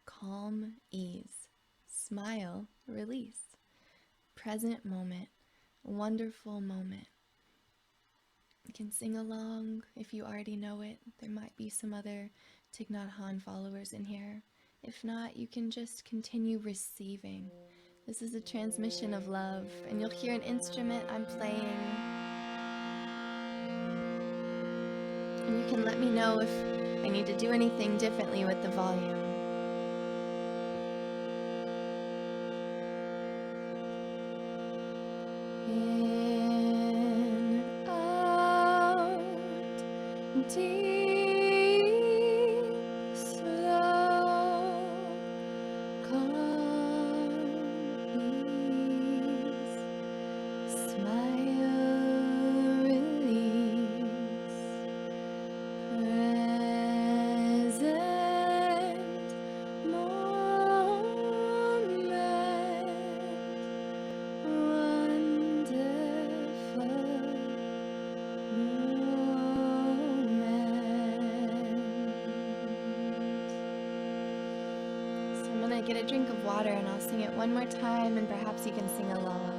calm, ease, smile, release, present moment, wonderful moment. You can sing along if you already know it. There might be some other Thich Nhat Hanh followers in here. If not, you can just continue receiving. This is a transmission of love, and you'll hear an instrument I'm playing. And you can let me know if I need to do anything differently with the volume. In, out, deep, slow, calm, ease, smile, release, present moment, wonderful moment. So I'm going to get a drink of water and I'll sing it one more time, and perhaps you can sing along.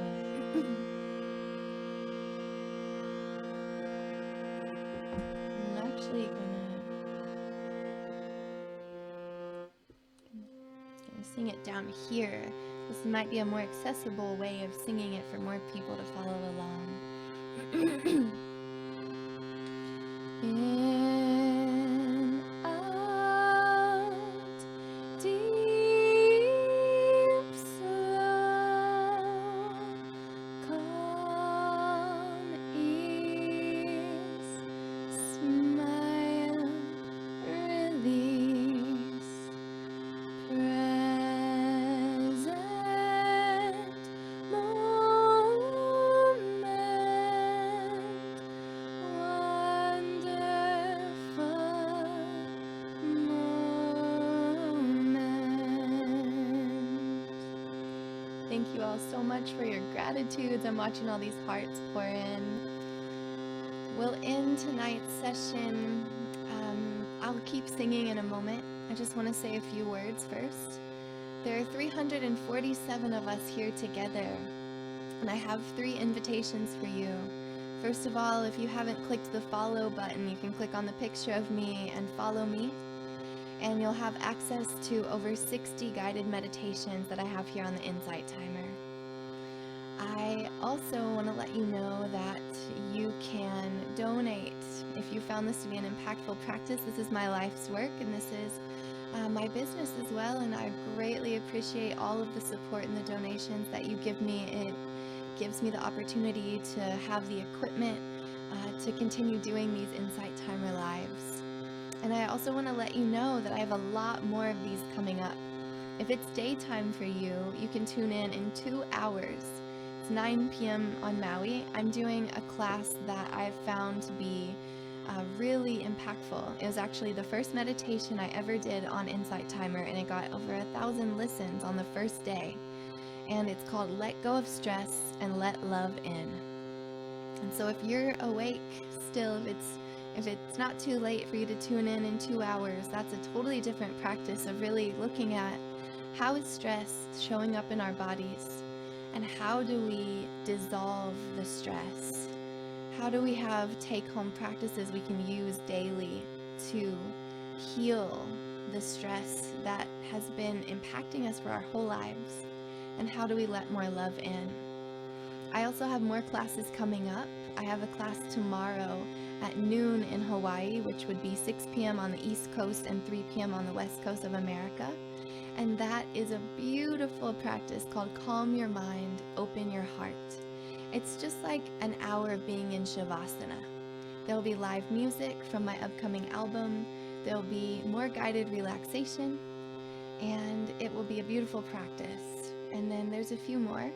I'm actually gonna sing it down here. This might be a more accessible way of singing it for more people to follow along. In, out, deep, slow, calm, ease, smile, release, present moment, Thank you all so much for your gratitudes. I'm watching all these hearts pour in. We'll end tonight's session. I'll keep singing in a moment. I just want to say a few words first. There are 347 of us here together, and I have 3 invitations for you. First of all, if you haven't clicked the follow button, you can click on the picture of me and follow me, and you'll have access to over 60 guided meditations that I have here on the Insight Timer. I also want to let you know that you can donate. If you found this to be an impactful practice, this is my life's work, and this is my business as well, and I greatly appreciate all of the support and the donations that you give me. It gives me the opportunity to have the equipment to continue doing these Insight Timer lives. And I also want to let you know that I have a lot more of these coming up. If it's daytime for you, you can tune in 2 hours. It's 9 p.m. on Maui. I'm doing a class that I've found to be really impactful. It was actually the first meditation I ever did on Insight Timer, and it got over 1,000 listens on the first day. And it's called Let Go of Stress and Let Love In. And so if you're awake still, if it's not too late for you to tune in 2 hours, that's a totally different practice of really looking at how is stress showing up in our bodies, and how do we dissolve the stress? How do we have take-home practices we can use daily to heal the stress that has been impacting us for our whole lives? And how do we let more love in? I also have more classes coming up. I have a class tomorrow at noon in Hawaii, which would be 6 p.m. on the East Coast and 3 p.m. on the West Coast of America. And that is a beautiful practice called Calm Your Mind, Open Your Heart. It's just like an hour of being in Shavasana. There will be live music from my upcoming album. There will be more guided relaxation, and it will be a beautiful practice. And then there's a few more.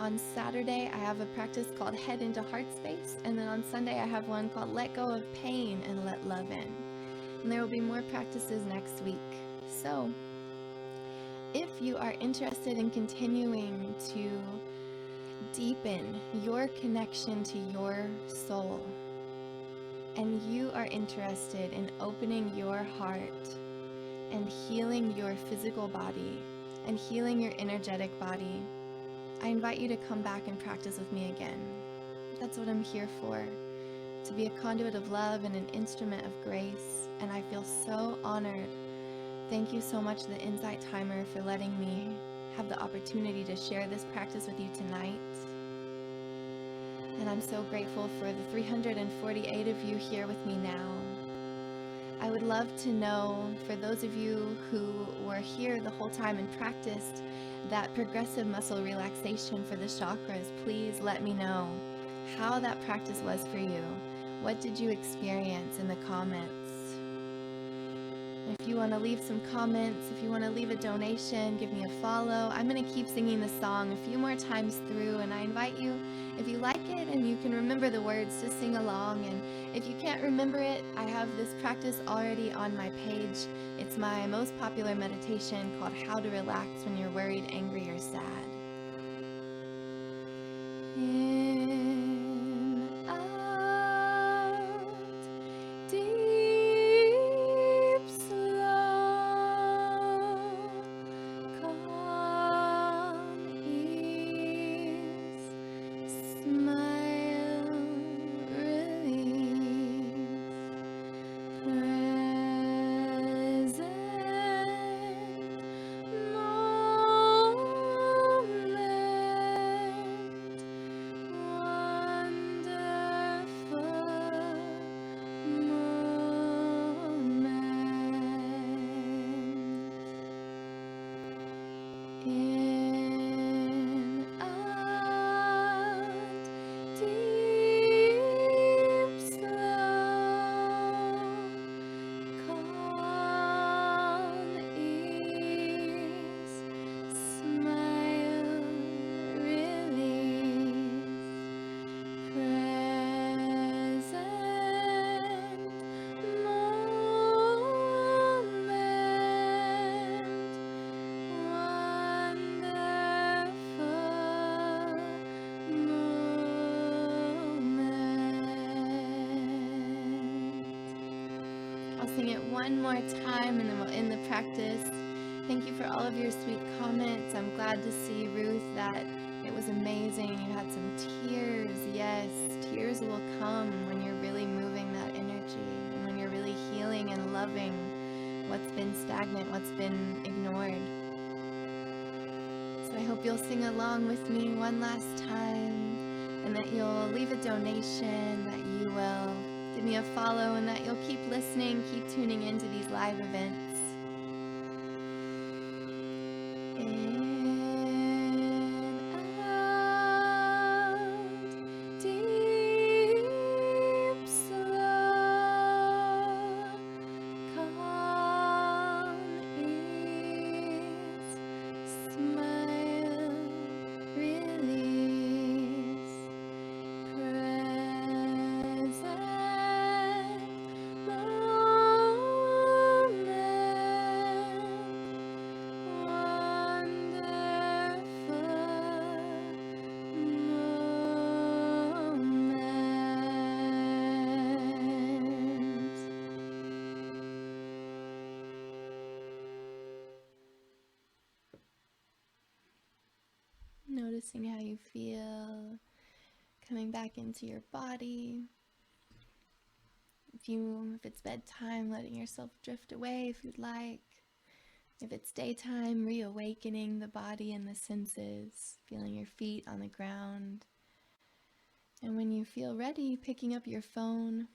On Saturday, I have a practice called Head into Heart Space, and then on Sunday, I have one called Let Go of Pain and Let Love In. And there will be more practices next week. So, if you are interested in continuing to deepen your connection to your soul, and you are interested in opening your heart and healing your physical body and healing your energetic body, I invite you to come back and practice with me again. That's what I'm here for, to be a conduit of love and an instrument of grace, and I feel so honored. Thank you so much, the Insight Timer, for letting me have the opportunity to share this practice with you tonight. And I'm so grateful for the 348 of you here with me now. I would love to know, for those of you who were here the whole time and practiced that progressive muscle relaxation for the chakras, please let me know how that practice was for you. What did you experience in the comments? If you want to leave some comments, if you want to leave a donation, give me a follow. I'm going to keep singing the song a few more times through, and I invite you, if you like it and you can remember the words, to sing along. And if you can't remember it, I have this practice already on my page. It's my most popular meditation called How to Relax When You're Worried, Angry, or Sad. In, out, deep, slow, calm, ease, smile, release, present moment, in, out, deep, slow, calm, ease, smile, release, present I'll sing it one more time and then we'll end the practice. Thank you for all of your sweet comments. I'm glad to see, Ruth, that it was amazing. You had some tears. Yes, tears will come when you're really moving that energy and when you're really healing and loving what's been stagnant, what's been ignored. So I hope you'll sing along with me one last time, and that you'll leave a donation, that you will give me a follow, and that you'll keep listening, keep tuning into these live events. In, out, deep, slow, calm, ease, smile, release, present noticing how you feel, coming back into your body. If it's bedtime, letting yourself drift away if you'd like. If it's daytime, reawakening the body and the senses, feeling your feet on the ground. And when you feel ready, picking up your phone.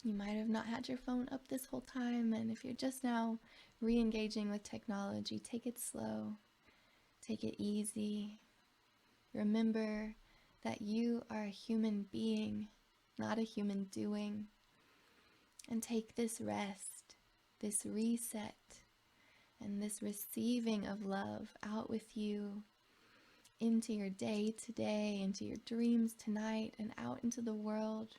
You might have not had your phone up this whole time, and if you're just now re-engaging with technology, take it slow, take it easy. Remember that you are a human being, not a human doing. And take this rest, this reset, and this receiving of love out with you into your day today, into your dreams tonight, and out into the world,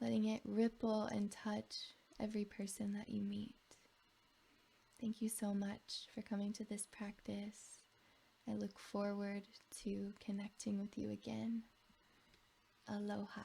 letting it ripple and touch every person that you meet. Thank you so much for coming to this practice. I look forward to connecting with you again. Aloha.